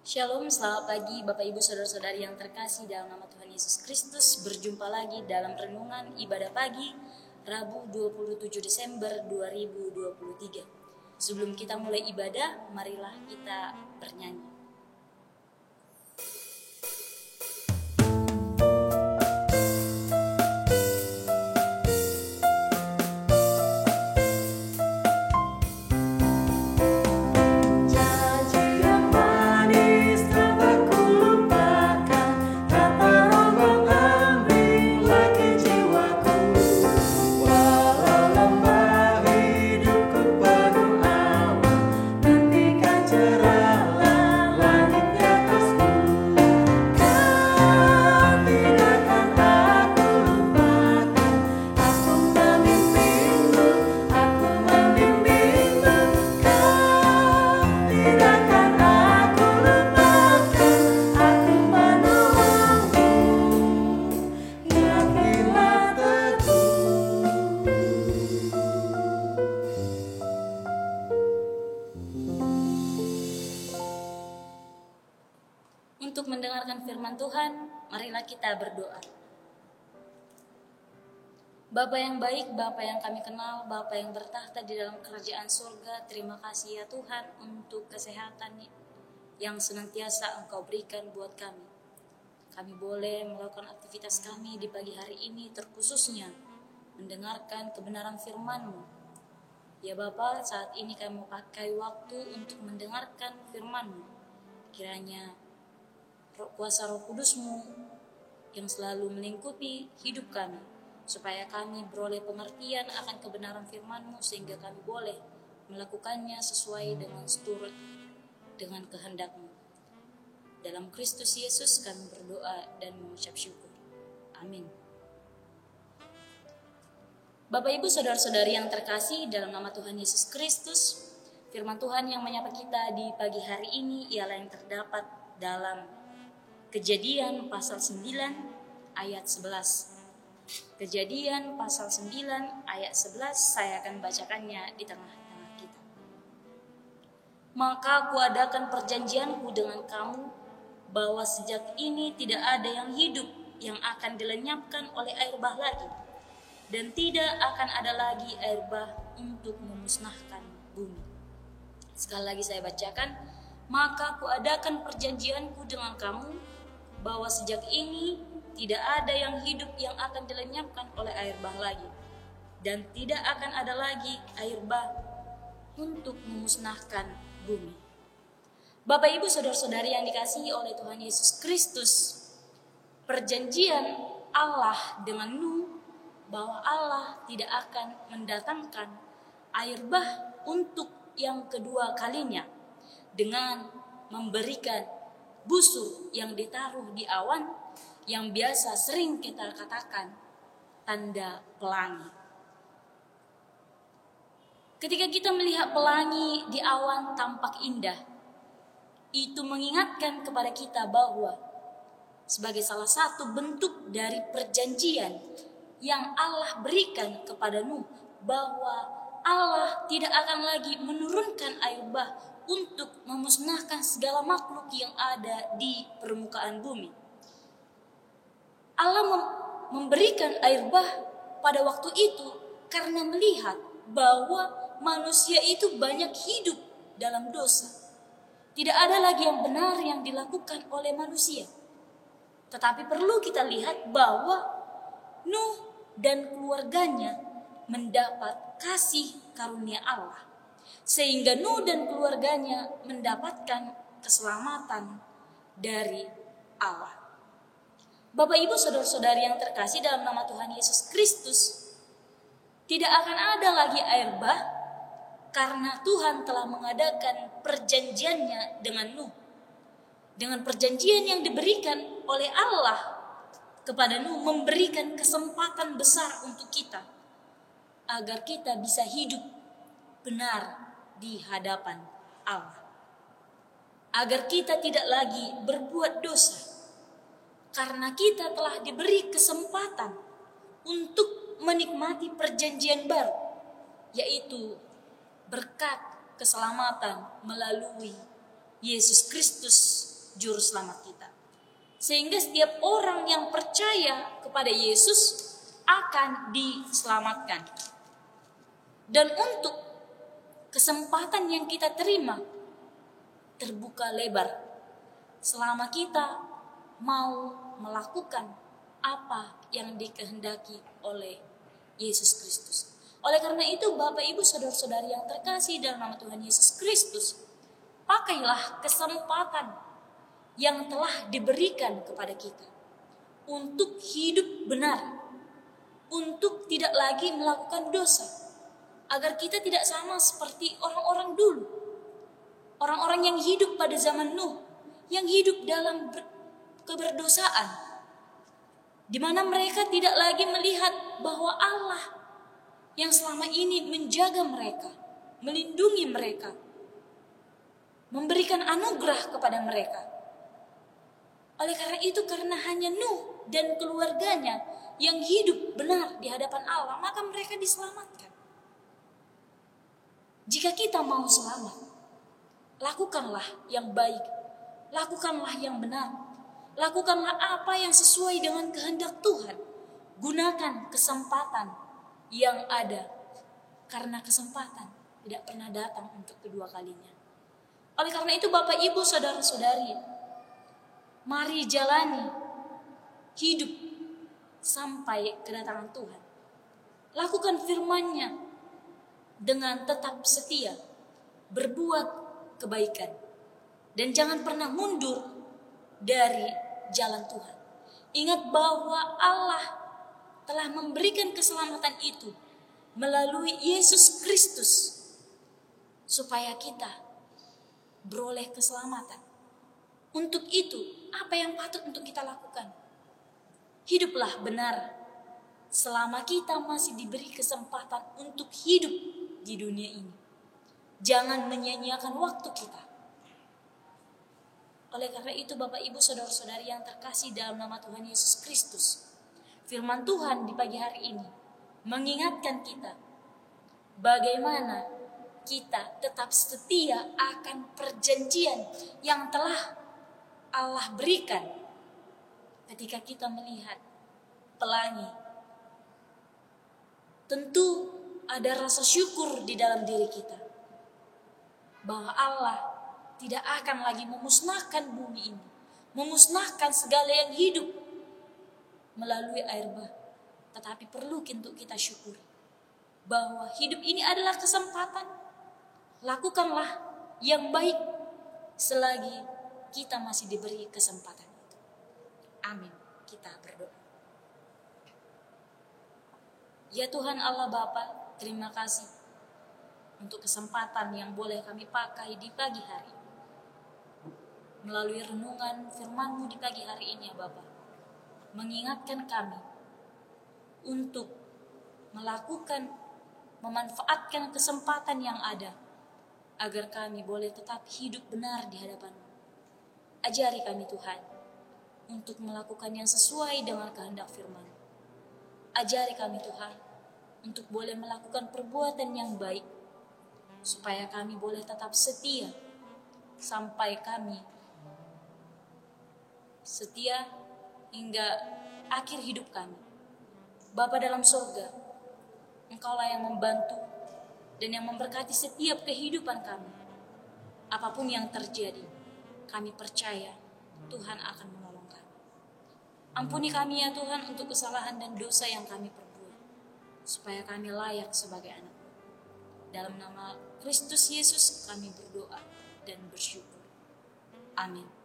Shalom, selamat pagi Bapak Ibu Saudara-saudari yang terkasih dalam nama Tuhan Yesus Kristus. Berjumpa lagi dalam renungan ibadah pagi Rabu 27 Desember 2023. Sebelum kita mulai ibadah, marilah kita bernyanyi. Untuk mendengarkan firman Tuhan, marilah kita berdoa. Bapa yang baik, Bapa yang kami kenal, Bapa yang bertahta di dalam kerajaan surga, terima kasih ya Tuhan untuk kesehatan yang senantiasa Engkau berikan buat kami. Kami boleh melakukan aktivitas kami di pagi hari ini, terkhususnya mendengarkan kebenaran firman-Mu. Ya Bapa, saat ini kami pakai waktu untuk mendengarkan firman-Mu. Kiranya kuasa Roh Kudus-Mu yang selalu melingkupi hidup kami, supaya kami beroleh pengertian akan kebenaran firman-Mu, sehingga kami boleh melakukannya sesuai dengan seturut dengan kehendak-Mu. Dalam Kristus Yesus kami berdoa dan mengucap syukur. Amin. Bapak Ibu Saudara-saudari yang terkasih dalam nama Tuhan Yesus Kristus, firman Tuhan yang menyapa kita di pagi hari ini ialah yang terdapat dalam Kejadian pasal 9 ayat 11. Kejadian pasal 9 ayat 11, saya akan bacakannya di tengah-tengah kita. Maka kuadakan perjanjianku dengan kamu, bahwa sejak ini tidak ada yang hidup yang akan dilenyapkan oleh air bah lagi, dan tidak akan ada lagi air bah untuk memusnahkan bumi. Sekali lagi saya bacakan. Maka kuadakan perjanjianku dengan kamu, bahwa sejak ini tidak ada yang hidup yang akan dilenyapkan oleh air bah lagi, dan tidak akan ada lagi air bah untuk memusnahkan bumi. Bapak Ibu Saudara-saudari yang dikasihi oleh Tuhan Yesus Kristus, perjanjian Allah dengan Nuh bahwa Allah tidak akan mendatangkan air bah untuk yang kedua kalinya dengan memberikan busur yang ditaruh di awan, yang biasa sering kita katakan tanda pelangi. Ketika kita melihat pelangi di awan tampak indah, itu mengingatkan kepada kita bahwa sebagai salah satu bentuk dari perjanjian yang Allah berikan kepada Nuh, bahwa Allah tidak akan lagi menurunkan air bah untuk memusnahkan segala makhluk yang ada di permukaan bumi. Allah memberikan air bah pada waktu itu karena melihat bahwa manusia itu banyak hidup dalam dosa. Tidak ada lagi yang benar yang dilakukan oleh manusia. Tetapi perlu kita lihat bahwa Nuh dan keluarganya mendapat kasih karunia Allah, sehingga Nuh dan keluarganya mendapatkan keselamatan dari Allah. Bapak Ibu Saudara-saudari yang terkasih dalam nama Tuhan Yesus Kristus, tidak akan ada lagi air bah karena Tuhan telah mengadakan perjanjiannya dengan Nuh. Dengan perjanjian yang diberikan oleh Allah kepada Nuh, memberikan kesempatan besar untuk kita agar kita bisa hidup benar di hadapan Allah, agar kita tidak lagi berbuat dosa, karena kita telah diberi kesempatan untuk menikmati perjanjian baru, yaitu berkat keselamatan melalui Yesus Kristus juru selamat kita. Sehingga setiap orang yang percaya kepada Yesus akan diselamatkan. Dan untuk kesempatan yang kita terima terbuka lebar selama kita mau melakukan apa yang dikehendaki oleh Yesus Kristus. Oleh karena itu, Bapak Ibu saudara-saudari yang terkasih dalam nama Tuhan Yesus Kristus, pakailah kesempatan yang telah diberikan kepada kita untuk hidup benar, untuk tidak lagi melakukan dosa, agar kita tidak sama seperti orang-orang dulu, orang-orang yang hidup pada zaman Nuh, yang hidup dalam keberdosaan, di mana mereka tidak lagi melihat bahwa Allah yang selama ini menjaga mereka, melindungi mereka, memberikan anugerah kepada mereka. Oleh karena itu, karena hanya Nuh dan keluarganya yang hidup benar di hadapan Allah, maka mereka diselamatkan. Jika kita mau selamat, lakukanlah yang baik, lakukanlah yang benar, lakukanlah apa yang sesuai dengan kehendak Tuhan. Gunakan kesempatan yang ada, karena kesempatan tidak pernah datang untuk kedua kalinya. Oleh karena itu, Bapak Ibu saudara-saudari, mari jalani hidup sampai kedatangan Tuhan. Lakukan firman-Nya dengan tetap setia, berbuat kebaikan, dan jangan pernah mundur dari jalan Tuhan. Ingat bahwa Allah telah memberikan keselamatan itu melalui Yesus Kristus, supaya kita beroleh keselamatan. Untuk itu, apa yang patut untuk kita lakukan? Hiduplah benar selama kita masih diberi kesempatan untuk hidup di dunia ini. Jangan menyia-nyiakan waktu kita. Oleh karena itu, Bapak Ibu saudara-saudari yang terkasih dalam nama Tuhan Yesus Kristus, firman Tuhan di pagi hari ini mengingatkan kita bagaimana kita tetap setia akan perjanjian yang telah Allah berikan ketika kita melihat pelangi. Tentu ada rasa syukur di dalam diri kita bahwa Allah tidak akan lagi memusnahkan bumi ini, memusnahkan segala yang hidup melalui air bah. Tetapi perlu untuk kita syukuri bahwa hidup ini adalah kesempatan. Lakukanlah yang baik selagi kita masih diberi kesempatan itu. Amin. Kita berdoa. Ya Tuhan Allah Bapa, terima kasih untuk kesempatan yang boleh kami pakai di pagi hari. Melalui renungan firman-Mu di pagi hari ini ya Bapa, mengingatkan kami untuk melakukan, memanfaatkan kesempatan yang ada, agar kami boleh tetap hidup benar di hadapan-Mu. Ajari kami Tuhan untuk melakukan yang sesuai dengan kehendak firman. Ajari kami Tuhan untuk boleh melakukan perbuatan yang baik, supaya kami boleh tetap setia sampai kami setia hingga akhir hidup kami. Bapa dalam surga, Engkaulah yang membantu dan yang memberkati setiap kehidupan kami. Apapun yang terjadi, kami percaya Tuhan akan menolong kami. Ampuni kami ya Tuhan untuk kesalahan dan dosa yang kami perbuat, supaya kami layak sebagai anak. Dalam nama Kristus Yesus kami berdoa dan bersyukur. Amin.